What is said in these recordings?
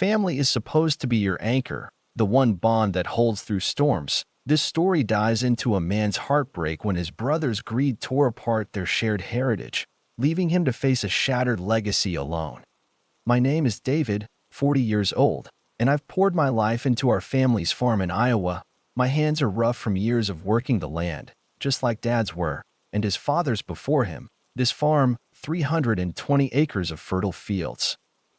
Family is supposed to be your anchor, the one bond that holds through storms. This story dives into a man's heartbreak when his brother's greed tore apart their shared heritage, leaving him to face a shattered legacy alone. My name is David, 40 years old, and I've poured my life into our family's farm in Iowa. My hands are rough from years of working the land, just like Dad's were, and his father's before him. This farm, 320 acres of fertile fields,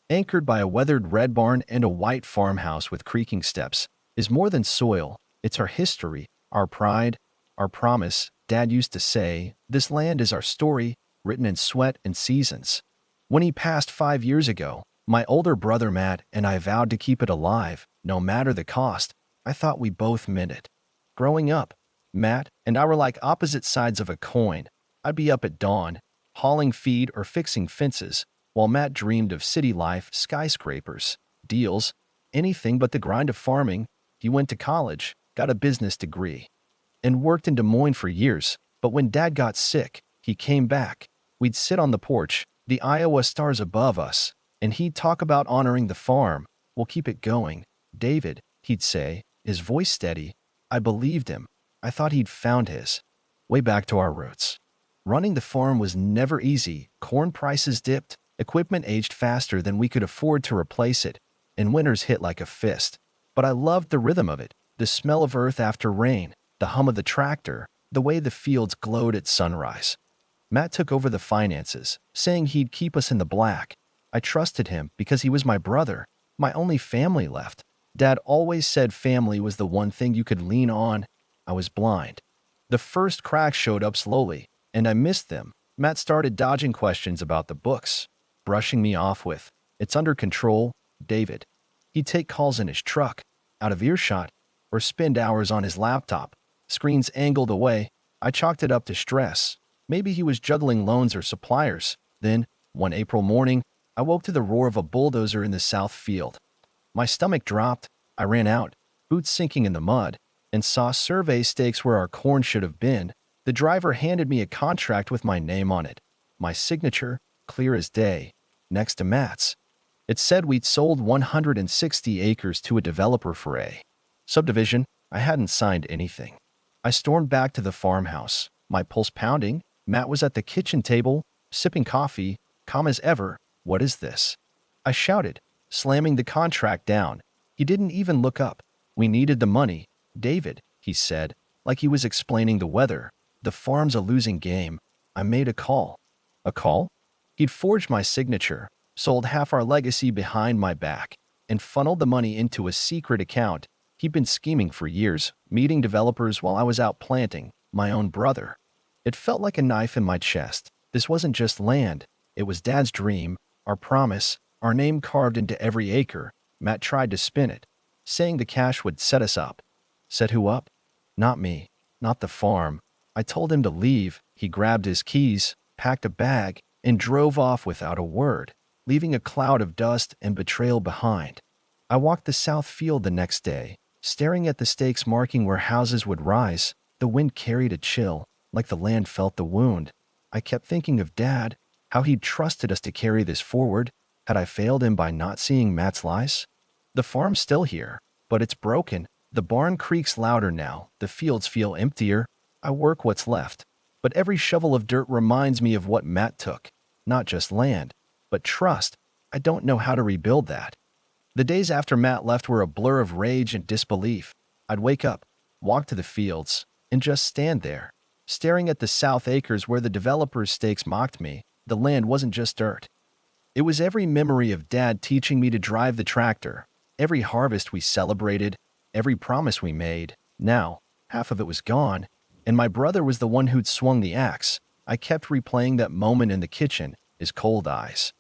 anchored by a weathered red barn and a white farmhouse with creaking steps, is more than soil. It's our history, our pride, our promise. Dad used to say, "This land is our story, written in sweat and seasons." When he passed 5 years ago, my older brother Matt and I vowed to keep it alive, no matter the cost. I thought we both meant it. Growing up, Matt and I were like opposite sides of a coin. I'd be up at dawn, hauling feed or fixing fences, while Matt dreamed of city life, skyscrapers, deals, anything but the grind of farming. He went to college, got a business degree, and worked in Des Moines for years. But when Dad got sick, he came back. We'd sit on the porch, the Iowa stars above us, and he'd talk about honoring the farm. "We'll keep it going, David," he'd say, his voice steady. I believed him. I thought he'd found his way back to our roots. Running the farm was never easy. Corn prices dipped, equipment aged faster than we could afford to replace it, and winters hit like a fist. But I loved the rhythm of it, the smell of earth after rain, the hum of the tractor, the way the fields glowed at sunrise. Matt took over the finances, saying he'd keep us in the black. I trusted him because he was my brother, my only family left. Dad always said family was the one thing you could lean on. I was blind. The first cracks showed up slowly, and I missed them. Matt started dodging questions about the books, brushing me off with, "It's under control, David." He'd take calls in his truck, out of earshot, or spend hours on his laptop, screens angled away. I chalked it up to stress. Maybe he was juggling loans or suppliers. Then, one April morning, I woke to the roar of a bulldozer in the south field. My stomach dropped. I ran out, boots sinking in the mud, and saw survey stakes where our corn should have been. The driver handed me a contract with my name on it, my signature, clear as day, next to Matt's. It said we'd sold 160 acres to a developer for a subdivision. I hadn't signed anything. I stormed back to the farmhouse, my pulse pounding. Matt was at the kitchen table, sipping coffee, calm as ever. "What is this?" I shouted, slamming the contract down. He didn't even look up. "We needed the money, David," he said, like he was explaining the weather. "The farm's a losing game." I made a call. A call? He'd forged my signature, sold half our legacy behind my back, and funneled the money into a secret account. He'd been scheming for years, meeting developers while I was out planting, my own brother. It felt like a knife in my chest. This wasn't just land. It was Dad's dream, our promise, our name carved into every acre. Matt tried to spin it, saying the cash would set us up. Set who up? Not me, not the farm. I told him to leave. He grabbed his keys, packed a bag, and drove off without a word, leaving a cloud of dust and betrayal behind. I walked the south field the next day, staring at the stakes marking where houses would rise. The wind carried a chill, like the land felt the wound. I kept thinking of Dad, how he'd trusted us to carry this forward. Had I failed him by not seeing Matt's lies? The farm's still here, but it's broken. The barn creaks louder now. The fields feel emptier. I work what's left, but every shovel of dirt reminds me of what Matt took. Not just land, but trust. I don't know how to rebuild that. The days after Matt left were a blur of rage and disbelief. I'd wake up, walk to the fields, and just stand there, staring at the south acres where the developer's stakes mocked me. The land wasn't just dirt. It was every memory of Dad teaching me to drive the tractor, every harvest we celebrated, every promise we made. Now, half of it was gone, and my brother was the one who'd swung the axe. I kept replaying that moment in the kitchen, his cold eyes,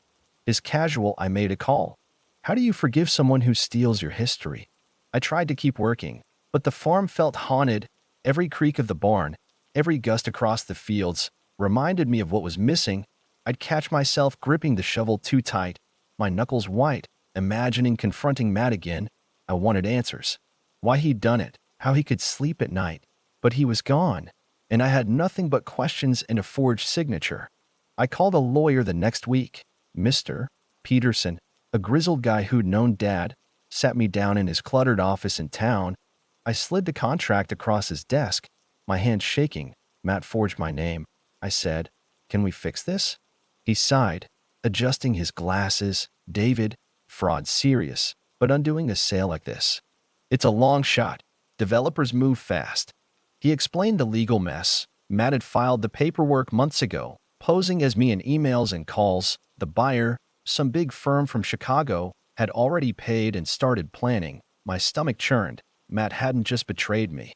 his casual "I made a call." How do you forgive someone who steals your history? I tried to keep working, but the farm felt haunted. Every creak of the barn, every gust across the fields, reminded me of what was missing. I'd catch myself gripping the shovel too tight, my knuckles white, imagining confronting Matt again. I wanted answers. Why he'd done it, how he could sleep at night. But he was gone, and I had nothing but questions and a forged signature. I called a lawyer the next week, Mr. Peterson, A grizzled guy who'd known Dad sat me down in his cluttered office in town. I slid the contract across his desk, my hand shaking. Matt forged my name. I said, "Can we fix this?" He sighed, adjusting his glasses. "David, fraud serious, but undoing a sale like this, it's a long shot. Developers move fast." He explained the legal mess. Matt had filed the paperwork months ago, posing as me in emails and calls. The buyer, some big firm from Chicago, had already paid and started planning. My stomach churned. Matt hadn't just betrayed me.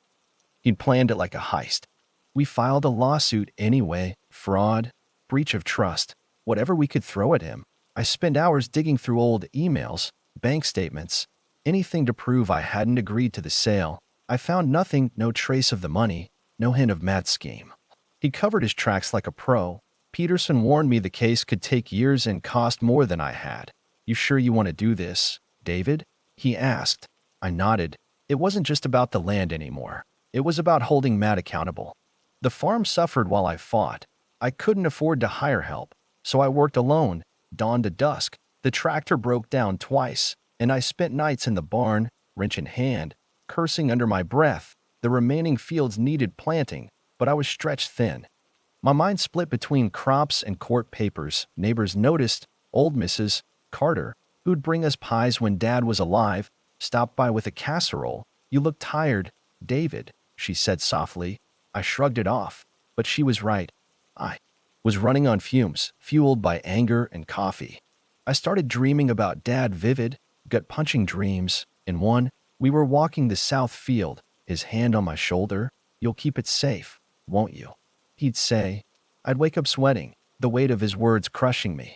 He'd planned it like a heist. We filed a lawsuit anyway. Fraud, breach of trust, whatever we could throw at him. I spent hours digging through old emails, bank statements, anything to prove I hadn't agreed to the sale. I found nothing, no trace of the money, no hint of Matt's scheme. He covered his tracks like a pro. Peterson warned me the case could take years and cost more than I had. "You sure you want to do this, David?" he asked. I nodded. It wasn't just about the land anymore. It was about holding Matt accountable. The farm suffered while I fought. I couldn't afford to hire help, so I worked alone, dawn to dusk. The tractor broke down twice, and I spent nights in the barn, wrench in hand, cursing under my breath. The remaining fields needed planting, but I was stretched thin. My mind split between crops and court papers. Neighbors noticed. Old Mrs. Carter, who'd bring us pies when Dad was alive, stopped by with a casserole. "You look tired, David," she said softly. I shrugged it off, but she was right. I was running on fumes, fueled by anger and coffee. I started dreaming about Dad, vivid, gut-punching dreams. In one, we were walking the south field, his hand on my shoulder. "You'll keep it safe, won't you?" he'd say. I'd wake up sweating, the weight of his words crushing me.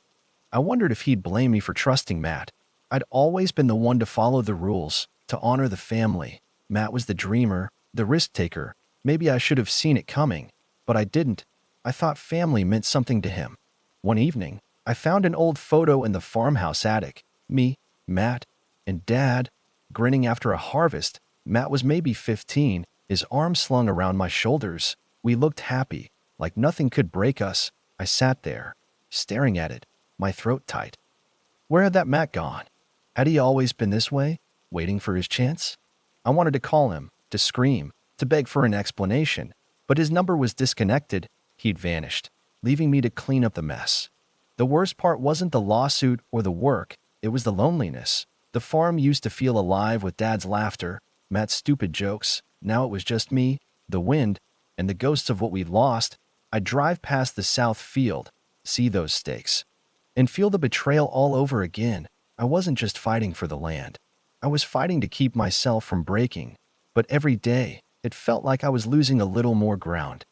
I wondered if he'd blame me for trusting Matt. I'd always been the one to follow the rules, to honor the family. Matt was the dreamer, the risk-taker. Maybe I should have seen it coming, but I didn't. I thought family meant something to him. One evening, I found an old photo in the farmhouse attic. Me, Matt, and Dad, grinning after a harvest. Matt was maybe 15, his arms slung around my shoulders. We looked happy, like nothing could break us. I sat there, staring at it, my throat tight. Where had that Matt gone? Had he always been this way, waiting for his chance? I wanted to call him, to scream, to beg for an explanation, but his number was disconnected. He'd vanished, leaving me to clean up the mess. The worst part wasn't the lawsuit or the work, it was the loneliness. The farm used to feel alive with Dad's laughter, Matt's stupid jokes. Now it was just me, the wind, and the ghosts of what we'd lost. I'd drive past the south field, see those stakes, and feel the betrayal all over again. I wasn't just fighting for the land. I was fighting to keep myself from breaking. But every day, it felt like I was losing a little more ground.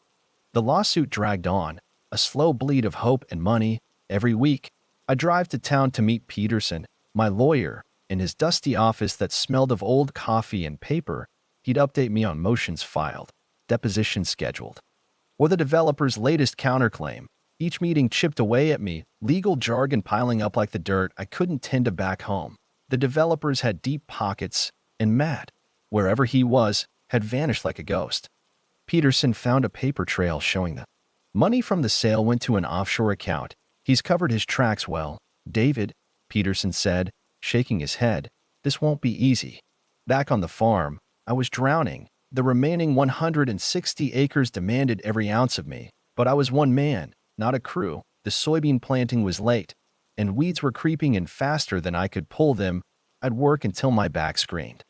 The lawsuit dragged on, a slow bleed of hope and money. Every week, I'd drive to town to meet Peterson, my lawyer, in his dusty office that smelled of old coffee and paper. He'd update me on motions filed, depositions scheduled, or the developer's latest counterclaim. Each meeting chipped away at me, legal jargon piling up like the dirt I couldn't tend to back home. The developers had deep pockets, and Matt, wherever he was, had vanished like a ghost. Peterson found a paper trail showing the money from the sale went to an offshore account. "He's covered his tracks well, David," Peterson said, shaking his head. "This won't be easy." Back on the farm, I was drowning. The remaining 160 acres demanded every ounce of me, but I was one man, not a crew. The soybean planting was late, and weeds were creeping in faster than I could pull them. I'd work until my back screamed,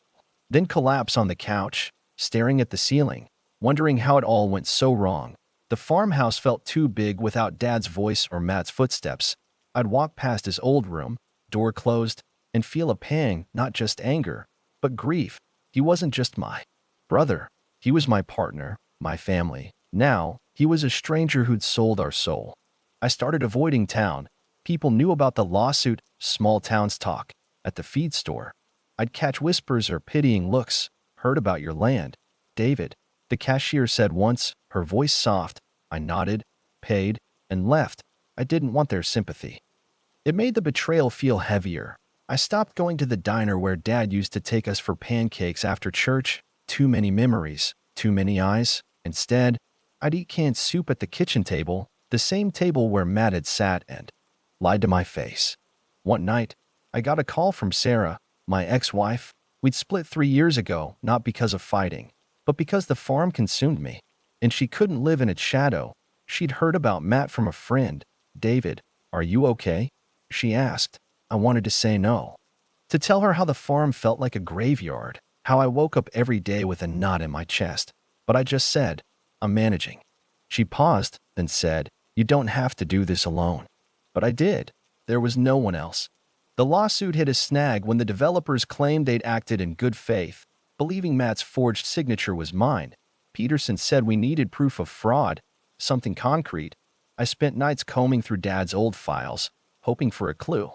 then collapse on the couch, staring at the ceiling, wondering how it all went so wrong. The farmhouse felt too big without Dad's voice or Matt's footsteps. I'd walk past his old room, door closed, and feel a pang, not just anger, but grief. He wasn't just my brother. He was my partner, my family. Now, he was a stranger who'd sold our soul. I started avoiding town. People knew about the lawsuit, small towns talk. At the feed store, I'd catch whispers or pitying looks. "Heard about your land, David," the cashier said once, her voice soft. I nodded, paid, and left. I didn't want their sympathy. It made the betrayal feel heavier. I stopped going to the diner where Dad used to take us for pancakes after church. Too many memories, too many eyes. Instead, I'd eat canned soup at the kitchen table, the same table where Matt had sat and lied to my face. One night, I got a call from Sarah, my ex-wife. We'd split 3 years ago, not because of fighting, but because the farm consumed me, and she couldn't live in its shadow. She'd heard about Matt from a friend. David, are you okay? She asked. I wanted to say no. To tell her how the farm felt like a graveyard, how I woke up every day with a knot in my chest. But I just said, I'm managing. She paused, then said, you don't have to do this alone. But I did. There was no one else. The lawsuit hit a snag when the developers claimed they'd acted in good faith, believing Matt's forged signature was mine. Peterson said we needed proof of fraud, something concrete. I spent nights combing through Dad's old files, hoping for a clue.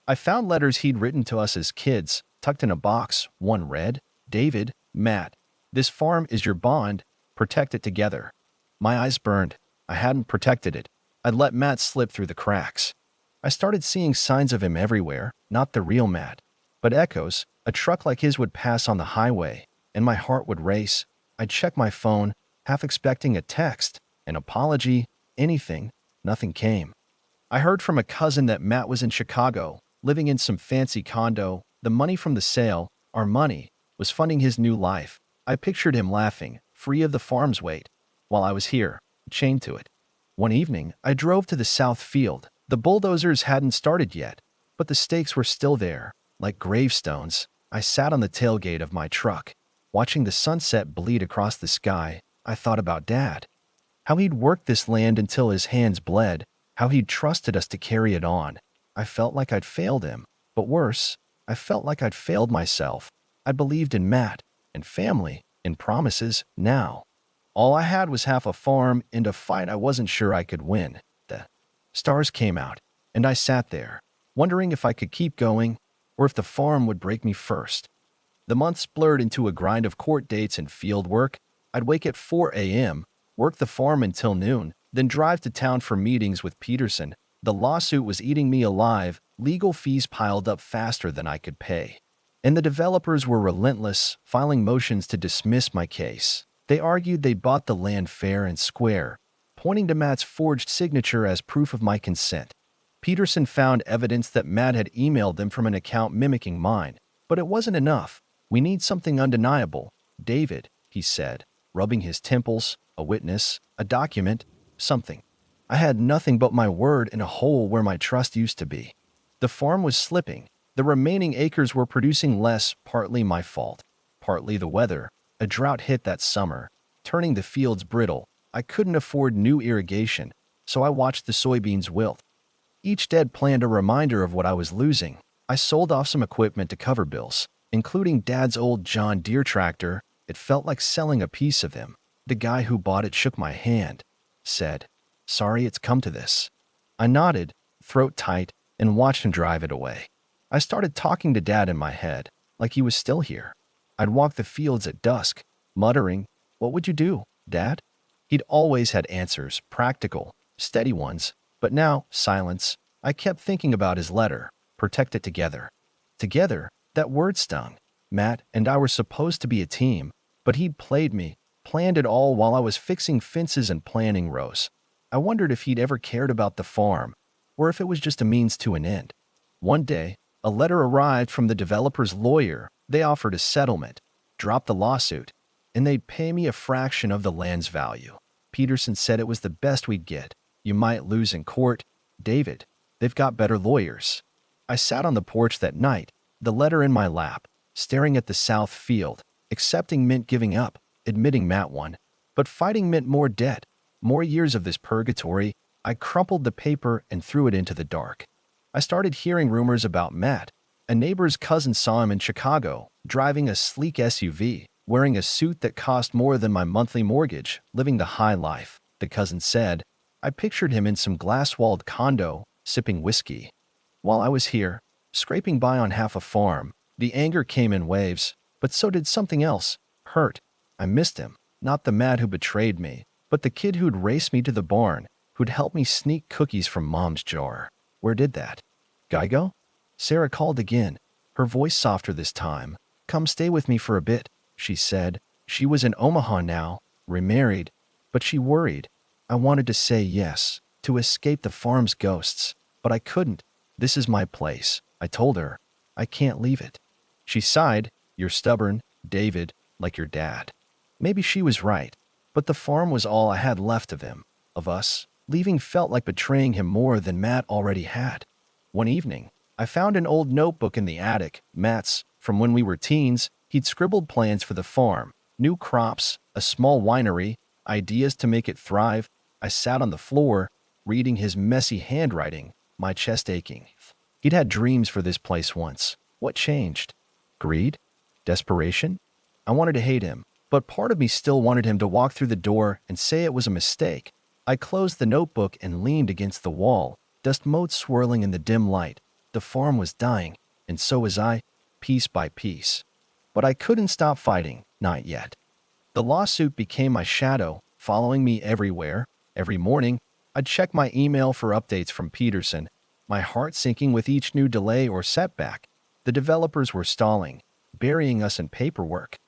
I found letters he'd written to us as kids, tucked in a box. One read, David, Matt, this farm is your bond. Protect it together. My eyes burned. I hadn't protected it. I'd let Matt slip through the cracks. I started seeing signs of him everywhere, not the real Matt, but echoes. A truck like his would pass on the highway, and my heart would race. I'd check my phone, half expecting a text, an apology, anything. Nothing came. I heard from a cousin that Matt was in Chicago, living in some fancy condo. The money from the sale, our money, was funding his new life. I pictured him laughing, free of the farm's weight, while I was here, chained to it. One evening, I drove to the south field. The bulldozers hadn't started yet, but the stakes were still there, like gravestones. I sat on the tailgate of my truck, watching the sunset bleed across the sky. I thought about Dad. How he'd worked this land until his hands bled, how he'd trusted us to carry it on. I felt like I'd failed him, but worse, I felt like I'd failed myself. I believed in Matt, in family, in promises. Now, all I had was half a farm and a fight I wasn't sure I could win. The stars came out, and I sat there, wondering if I could keep going or if the farm would break me first. The months blurred into a grind of court dates and field work. I'd wake at 4 a.m., work the farm until noon, then drive to town for meetings with Peterson. The lawsuit was eating me alive. Legal fees piled up faster than I could pay. And the developers were relentless, filing motions to dismiss my case. They argued they'd bought the land fair and square, pointing to Matt's forged signature as proof of my consent. Peterson found evidence that Matt had emailed them from an account mimicking mine, but it wasn't enough. We need something undeniable. David, he said, rubbing his temples, a witness, a document, something. I had nothing but my word in a hole where my trust used to be. The farm was slipping. The remaining acres were producing less, partly my fault, partly the weather. A drought hit that summer, turning the fields brittle. I couldn't afford new irrigation, so I watched the soybeans wilt. Each dead plant a reminder of what I was losing. I sold off some equipment to cover bills, including Dad's old John Deere tractor. It felt like selling a piece of him. The guy who bought it shook my hand, said, "Sorry it's come to this." I nodded, throat tight, and watched him drive it away. I started talking to Dad in my head, like he was still here. I'd walk the fields at dusk, muttering, "What would you do, Dad?" He'd always had answers, practical, steady ones, but now, silence. I kept thinking about his letter, protect it together. Together, that word stung. Matt and I were supposed to be a team, but he'd played me, planned it all while I was fixing fences and planting rows. I wondered if he'd ever cared about the farm, or if it was just a means to an end. One day, a letter arrived from the developer's lawyer. They offered a settlement, dropped the lawsuit, and they'd pay me a fraction of the land's value. Peterson said it was the best we'd get. You might lose in court. David, they've got better lawyers. I sat on the porch that night, the letter in my lap, staring at the south field. Accepting meant giving up, admitting Matt won. But fighting meant more debt, more years of this purgatory. I crumpled the paper and threw it into the dark. I started hearing rumors about Matt. A neighbor's cousin saw him in Chicago, driving a sleek SUV, wearing a suit that cost more than my monthly mortgage, living the high life, the cousin said. I pictured him in some glass-walled condo, sipping whiskey. While I was here, scraping by on half a farm, the anger came in waves, but so did something else, hurt. I missed him, not the Matt who betrayed me, but the kid who'd race me to the barn, who'd help me sneak cookies from Mom's jar. Where did that guy go? Sarah called again, her voice softer this time. "Come stay with me for a bit," she said. She was in Omaha now, remarried, but she worried. I wanted to say yes, to escape the farm's ghosts, but I couldn't. "This is my place," I told her. I can't leave it." She sighed. "You're stubborn, David, like your dad." Maybe she was right, but the farm was all I had left of him, of us. Leaving felt like betraying him more than Matt already had. One evening, I found an old notebook in the attic, Matt's, from when we were teens. He'd scribbled plans for the farm, new crops, a small winery, ideas to make it thrive. I sat on the floor, reading his messy handwriting, my chest aching. He'd had dreams for this place once. What changed? Greed? Desperation? I wanted to hate him, but part of me still wanted him to walk through the door and say it was a mistake. I closed the notebook and leaned against the wall, dust motes swirling in the dim light. The farm was dying, and so was I, piece by piece. But I couldn't stop fighting, not yet. The lawsuit became my shadow, following me everywhere. Every morning, I'd check my email for updates from Peterson, my heart sinking with each new delay or setback. The developers were stalling, burying us in paperwork,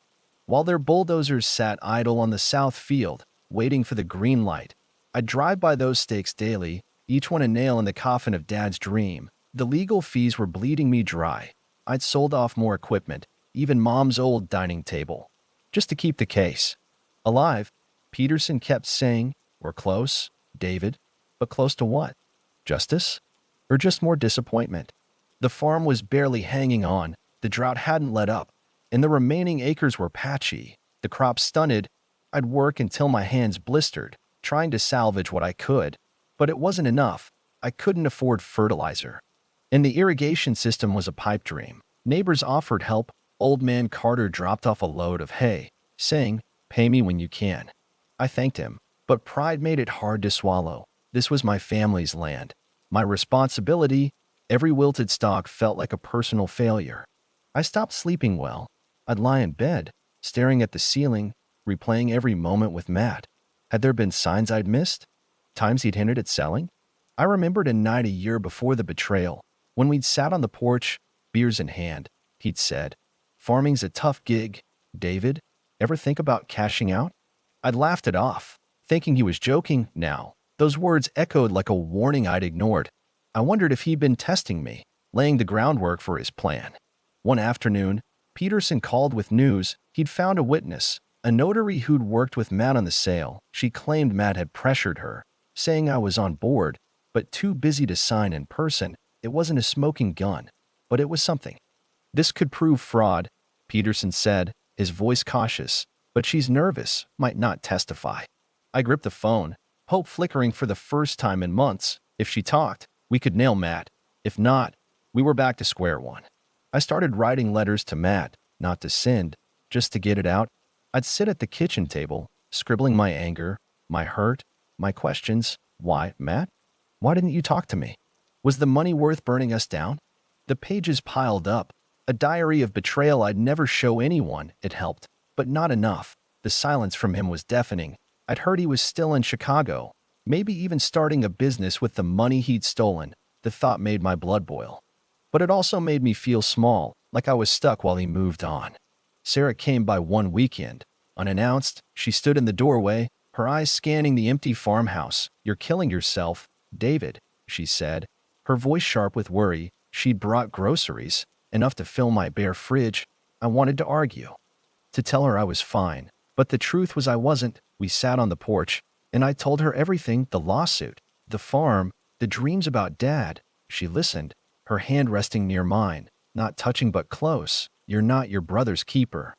while their bulldozers sat idle on the south field, waiting for the green light. I'd drive by those stakes daily, each one a nail in the coffin of Dad's dream. The legal fees were bleeding me dry. I'd sold off more equipment, even Mom's old dining table, just to keep the case alive. Peterson kept saying, "We're close, David." But close to what? Justice? Or just more disappointment? The farm was barely hanging on. The drought hadn't let up, and the remaining acres were patchy, the crops stunted. I'd work until my hands blistered, trying to salvage what I could. But it wasn't enough. I couldn't afford fertilizer. And the irrigation system was a pipe dream. Neighbors offered help. Old man Carter dropped off a load of hay, saying, "Pay me when you can." I thanked him, but pride made it hard to swallow. This was my family's land, my responsibility. Every wilted stalk felt like a personal failure. I stopped sleeping well. I'd lie in bed, staring at the ceiling, replaying every moment with Matt. Had there been signs I'd missed? Times he'd hinted at selling? I remembered a night a year before the betrayal, when we'd sat on the porch, beers in hand. He'd said, "Farming's a tough gig, David. Ever think about cashing out?" I'd laughed it off, thinking he was joking. Now, those words echoed like a warning I'd ignored. I wondered if he'd been testing me, laying the groundwork for his plan. One afternoon, Peterson called with news. He'd found a witness, a notary who'd worked with Matt on the sale. She claimed Matt had pressured her, saying I was on board, but too busy to sign in person. It wasn't a smoking gun, but it was something. "This could prove fraud," Peterson said, his voice cautious. "But she's nervous, might not testify." I gripped the phone, hope flickering for the first time in months. If she talked, we could nail Matt. If not, we were back to square one. I started writing letters to Matt, not to send, just to get it out. I'd sit at the kitchen table, scribbling my anger, my hurt, my questions. Why, Matt? Why didn't you talk to me? Was the money worth burning us down? The pages piled up, a diary of betrayal I'd never show anyone. It helped, but not enough. The silence from him was deafening. I'd heard he was still in Chicago, maybe even starting a business with the money he'd stolen. The thought made my blood boil. But it also made me feel small, like I was stuck while he moved on. Sarah came by one weekend. Unannounced, she stood in the doorway, her eyes scanning the empty farmhouse. "You're killing yourself, David," she said, her voice sharp with worry. She'd brought groceries, enough to fill my bare fridge. I wanted to argue, to tell her I was fine, but the truth was I wasn't. We sat on the porch, and I told her everything: the lawsuit, the farm, the dreams about Dad. She listened, her hand resting near mine, not touching but close. "You're not your brother's keeper,"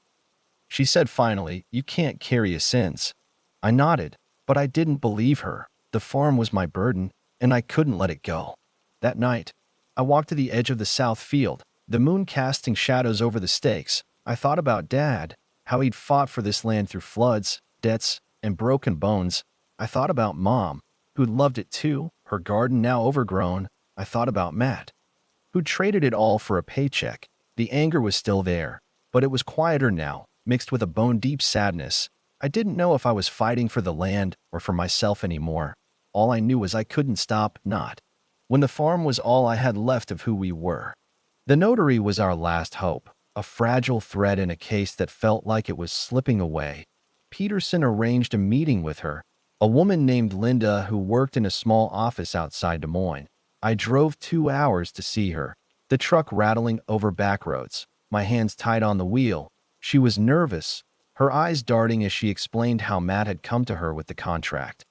she said finally. "You can't carry his sins." I nodded, but I didn't believe her. The farm was my burden, and I couldn't let it go. That night, I walked to the edge of the south field, the moon casting shadows over the stakes. I thought about Dad, how he'd fought for this land through floods, debts, and broken bones. I thought about Mom, who'd loved it too, her garden now overgrown. I thought about Matt, who'd traded it all for a paycheck. The anger was still there, but it was quieter now, mixed with a bone-deep sadness. I didn't know if I was fighting for the land or for myself anymore. All I knew was I couldn't stop, not when the farm was all I had left of who we were. The notary was our last hope, a fragile thread in a case that felt like it was slipping away. Peterson arranged a meeting with her, a woman named Linda who worked in a small office outside Des Moines. I drove 2 hours to see her. the truck rattling over back roads, my hands tight on the wheel. She was nervous, her eyes darting as she explained how Matt had come to her with the contract.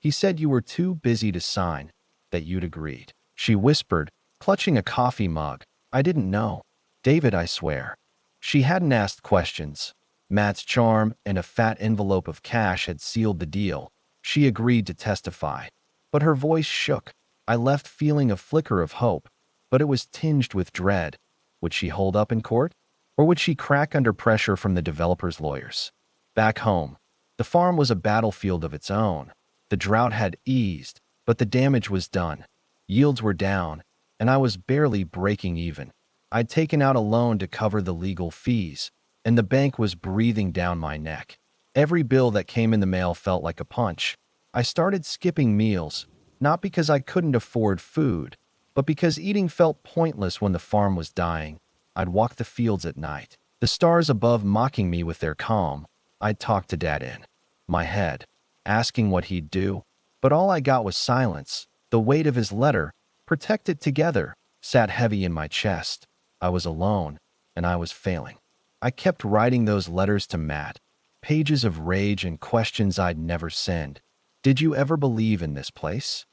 He said you were too busy to sign, that you'd agreed. She whispered, clutching a coffee mug. I didn't know. David, I swear. She hadn't asked questions. Matt's charm and a fat envelope of cash had sealed the deal. She agreed to testify. But her voice shook. I left feeling a flicker of hope, but it was tinged with dread. Would she hold up in court? Or would she crack under pressure from the developer's lawyers? Back home, the farm was a battlefield of its own. The drought had eased, but the damage was done. Yields were down, and I was barely breaking even. I'd taken out a loan to cover the legal fees, and the bank was breathing down my neck. Every bill that came in the mail felt like a punch. I started skipping meals, not because I couldn't afford food, but because eating felt pointless when the farm was dying. I'd walk the fields at night, the stars above mocking me with their calm. I'd talk to Dad in my head, asking what he'd do, but all I got was silence. The weight of his letter, protected together, sat heavy in my chest. I was alone, and I was failing. I kept writing those letters to Matt, pages of rage and questions I'd never send. Did you ever believe in this place?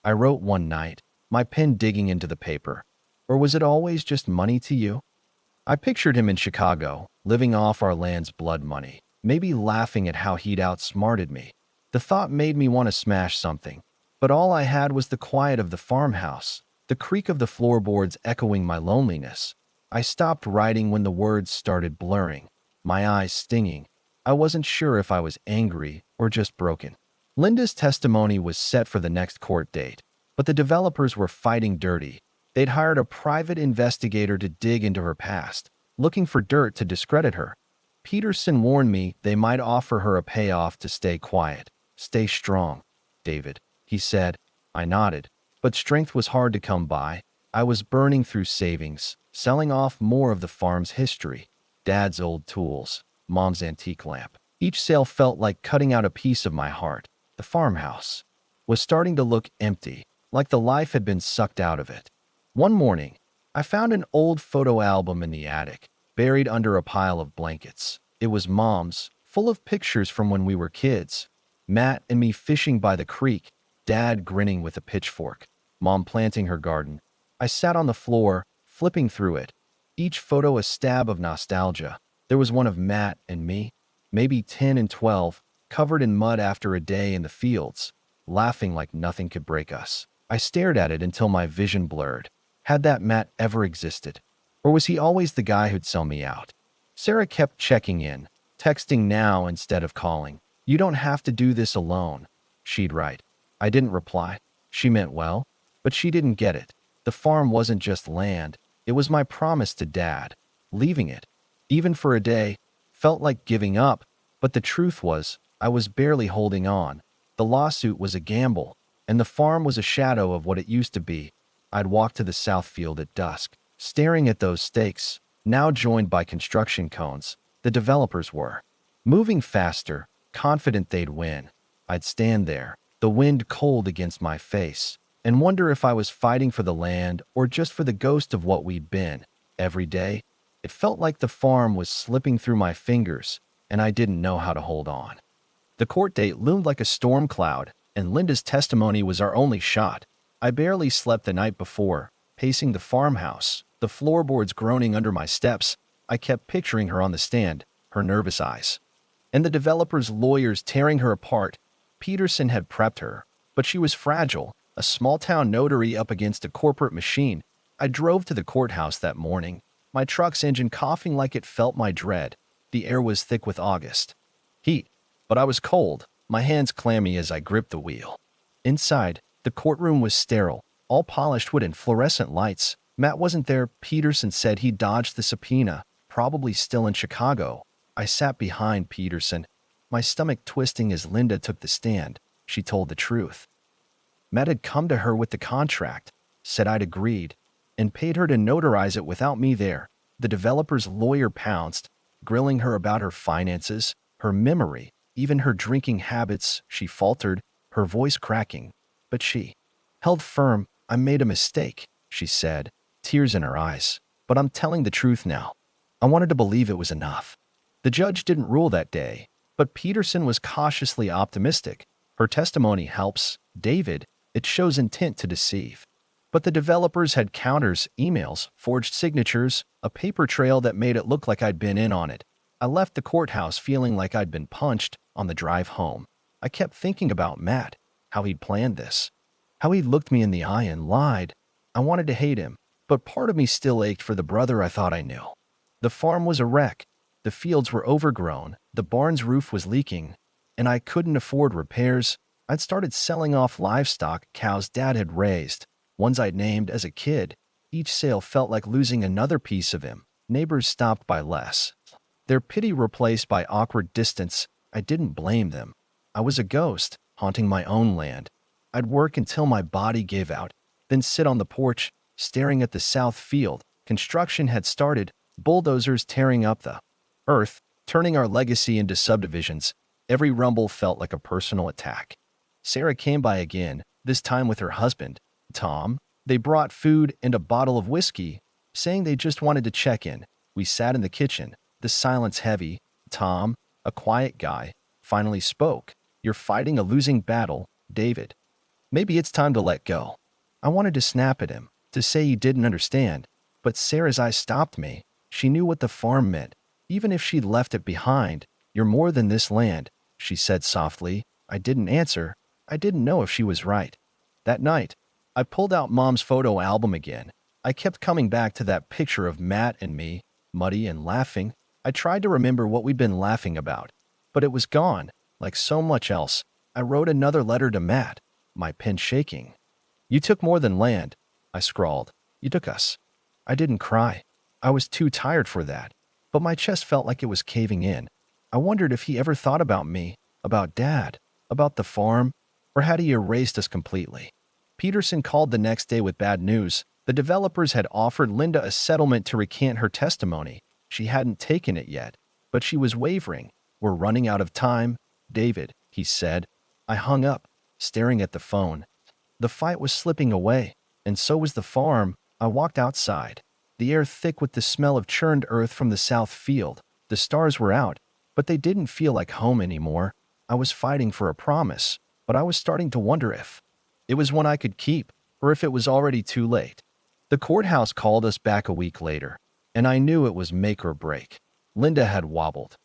I wrote one night, my pen digging into the paper. Or was it always just money to you? I pictured him in Chicago, living off our land's blood money, maybe laughing at how he'd outsmarted me. The thought made me want to smash something, but all I had was the quiet of the farmhouse, the creak of the floorboards echoing my loneliness. I stopped writing when the words started blurring, my eyes stinging. I wasn't sure if I was angry or just broken. Linda's testimony was set for the next court date, but the developers were fighting dirty. They'd hired a private investigator to dig into her past, looking for dirt to discredit her. Peterson warned me they might offer her a payoff to stay quiet. Stay strong, David, he said. I nodded, but strength was hard to come by. I was burning through savings, selling off more of the farm's history. Dad's old tools, Mom's antique lamp. Each sale felt like cutting out a piece of my heart. The farmhouse was starting to look empty, like the life had been sucked out of it. One morning, I found an old photo album in the attic, buried under a pile of blankets. It was Mom's, full of pictures from when we were kids. Matt and me fishing by the creek, Dad grinning with a pitchfork, Mom planting her garden. I sat on the floor, flipping through it, each photo a stab of nostalgia. There was one of Matt and me, maybe 10 and 12, covered in mud after a day in the fields, laughing like nothing could break us. I stared at it until my vision blurred. Had that Matt ever existed? Or was he always the guy who'd sell me out? Sarah kept checking in, texting now instead of calling. You don't have to do this alone, she'd write. I didn't reply. She meant well, but she didn't get it. The farm wasn't just land. It was my promise to Dad. Leaving it, even for a day, felt like giving up, but the truth was, I was barely holding on. The lawsuit was a gamble, and the farm was a shadow of what it used to be. I'd walk to the south field at dusk, staring at those stakes, now joined by construction cones. The developers were moving faster, confident they'd win. I'd stand there, the wind cold against my face, and wonder if I was fighting for the land or just for the ghost of what we'd been. Every day, it felt like the farm was slipping through my fingers, and I didn't know how to hold on. The court date loomed like a storm cloud, and Linda's testimony was our only shot. I barely slept the night before, pacing the farmhouse, the floorboards groaning under my steps. I kept picturing her on the stand, her nervous eyes, and the developer's lawyers tearing her apart. Peterson had prepped her, but she was fragile, a small-town notary up against a corporate machine. I drove to the courthouse that morning, my truck's engine coughing like it felt my dread. The air was thick with August heat, but I was cold, my hands clammy as I gripped the wheel. Inside, the courtroom was sterile, all polished wood and fluorescent lights. Matt wasn't there. Peterson said he dodged the subpoena, probably still in Chicago. I sat behind Peterson, my stomach twisting as Linda took the stand. She told the truth. Matt had come to her with the contract, said I'd agreed, and paid her to notarize it without me there. The developer's lawyer pounced, grilling her about her finances, her memory, even her drinking habits. She faltered, her voice cracking. But she held firm. I made a mistake, she said, tears in her eyes. But I'm telling the truth now. I wanted to believe it was enough. The judge didn't rule that day, but Peterson was cautiously optimistic. Her testimony helps David. It shows intent to deceive. But the developers had counters, emails, forged signatures, a paper trail that made it look like I'd been in on it. I left the courthouse feeling like I'd been punched on the drive home. I kept thinking about Matt, how he'd planned this, how he'd looked me in the eye and lied. I wanted to hate him, but part of me still ached for the brother I thought I knew. The farm was a wreck. The fields were overgrown, the barn's roof was leaking, and I couldn't afford repairs. I'd started selling off livestock cows Dad had raised, ones I'd named as a kid. Each sale felt like losing another piece of him. Neighbors stopped by less, their pity replaced by awkward distance. I didn't blame them. I was a ghost, haunting my own land. I'd work until my body gave out, then sit on the porch, staring at the south field. Construction had started, bulldozers tearing up the earth, turning our legacy into subdivisions. Every rumble felt like a personal attack. Sarah came by again, this time with her husband, Tom. They brought food and a bottle of whiskey, saying they just wanted to check in. We sat in the kitchen, the silence heavy. Tom, a quiet guy, finally spoke. "You're fighting a losing battle, David. Maybe it's time to let go." I wanted to snap at him, to say he didn't understand, but Sarah's eyes stopped me. She knew what the farm meant, even if she'd left it behind. "You're more than this land," she said softly. I didn't answer. I didn't know if she was right. That night, I pulled out Mom's photo album again. I kept coming back to that picture of Matt and me, muddy and laughing. I tried to remember what we'd been laughing about, but it was gone, like so much else. I wrote another letter to Matt, my pen shaking. "You took more than land," I scrawled. "You took us." I didn't cry. I was too tired for that, but my chest felt like it was caving in. I wondered if he ever thought about me, about Dad, about the farm, or had he erased us completely? Peterson called the next day with bad news. The developers had offered Linda a settlement to recant her testimony. She hadn't taken it yet, but she was wavering. "We're running out of time, David," he said. I hung up, staring at the phone. The fight was slipping away, and so was the farm. I walked outside, the air thick with the smell of churned earth from the south field. The stars were out, but they didn't feel like home anymore. I was fighting for a promise, but I was starting to wonder if it was one I could keep, or if it was already too late. The courthouse called us back a week later, and I knew it was make or break. Linda had wobbled.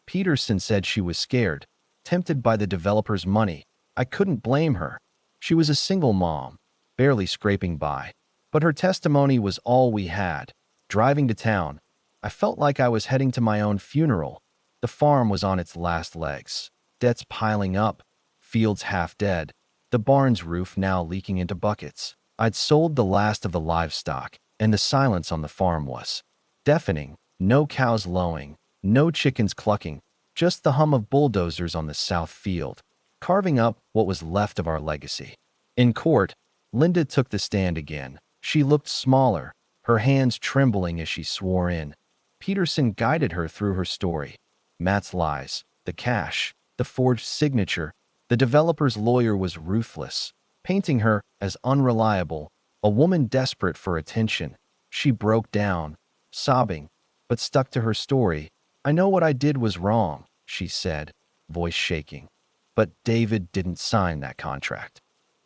Peterson said she was scared, tempted by the developer's money. I couldn't blame her. She was a single mom, barely scraping by. But her testimony was all we had. Driving to town, I felt like I was heading to my own funeral. The farm was on its last legs, debts piling up, fields half dead, the barn's roof now leaking into buckets. I'd sold the last of the livestock, and the silence on the farm was deafening. No cows lowing, no chickens clucking, just the hum of bulldozers on the south field, carving up what was left of our legacy. In court, Linda took the stand again. She looked smaller, her hands trembling as she swore in. Peterson guided her through her story. Matt's lies, the cash, the forged signature. The developer's lawyer was ruthless, painting her as unreliable, a woman desperate for attention. She broke down, sobbing, but stuck to her story. "I know what I did was wrong," she said, voice shaking. But David didn't sign that contract.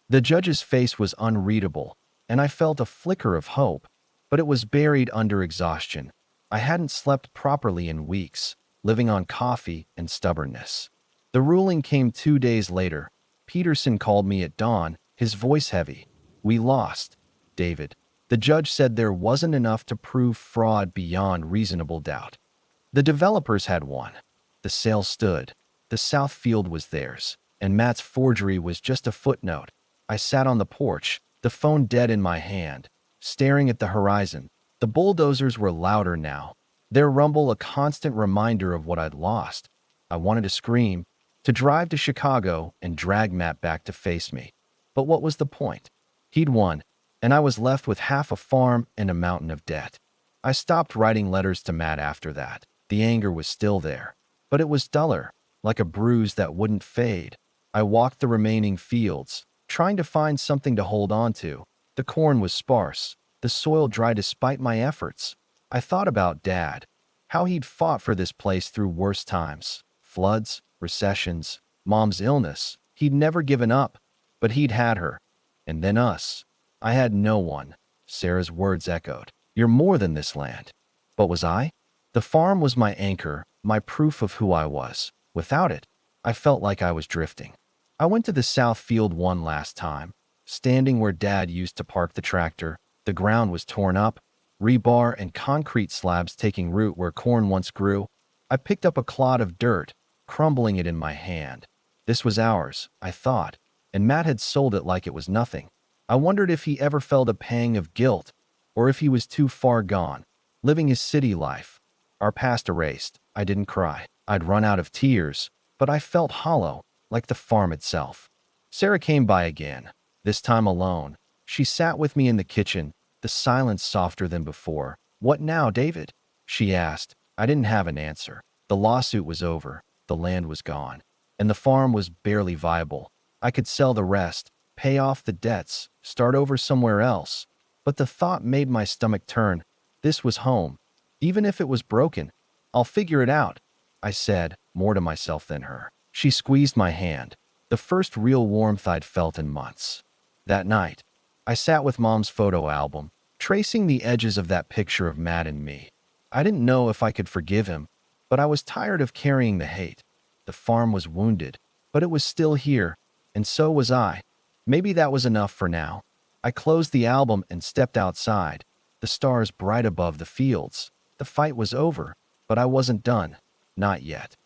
The judge's face was unreadable, and I felt a flicker of hope, but it was buried under exhaustion. I hadn't slept properly in weeks, living on coffee and stubbornness. The ruling came 2 days later. Peterson called me at dawn, his voice heavy. "We lost, David." The judge said there wasn't enough to prove fraud beyond reasonable doubt. The developers had won. The sale stood. The south field was theirs, and Matt's forgery was just a footnote. I sat on the porch, the phone dead in my hand, staring at the horizon. The bulldozers were louder now, their rumble a constant reminder of what I'd lost. I wanted to scream, to drive to Chicago and drag Matt back to face me. But what was the point? He'd won, and I was left with half a farm and a mountain of debt. I stopped writing letters to Matt after that. The anger was still there, but it was duller, like a bruise that wouldn't fade. I walked the remaining fields, trying to find something to hold on to. The corn was sparse, The soil dry despite my efforts. I thought about Dad, how he'd fought for this place through worse times, floods, recessions, Mom's illness. He'd never given up, but he'd had her. And then us. I had no one. Sarah's words echoed. You're more than this land. But was I? The farm was my anchor, my proof of who I was. Without it, I felt like I was drifting. I went to the south field one last time, standing where Dad used to park the tractor. The ground was torn up, rebar and concrete slabs taking root where corn once grew. I picked up a clod of dirt, crumbling it in my hand. This was ours, I thought, and Matt had sold it like it was nothing. I wondered if he ever felt a pang of guilt, or if he was too far gone, living his city life. Our past erased, I didn't cry. I'd run out of tears, but I felt hollow, like the farm itself. Sarah came by again, this time alone. She sat with me in the kitchen, the silence softer than before. What now, David? She asked. I didn't have an answer. The lawsuit was over, the land was gone, and the farm was barely viable. I could sell the rest, pay off the debts, start over somewhere else. But the thought made my stomach turn. This was home. Even if it was broken, I'll figure it out, I said, more to myself than her. She squeezed my hand, the first real warmth I'd felt in months. That night, I sat with Mom's photo album, tracing the edges of that picture of Matt and me. I didn't know if I could forgive him, but I was tired of carrying the hate. The farm was wounded, but it was still here, and so was I. Maybe that was enough for now. I closed the album and stepped outside, the stars bright above the fields. The fight was over, but I wasn't done. Not yet.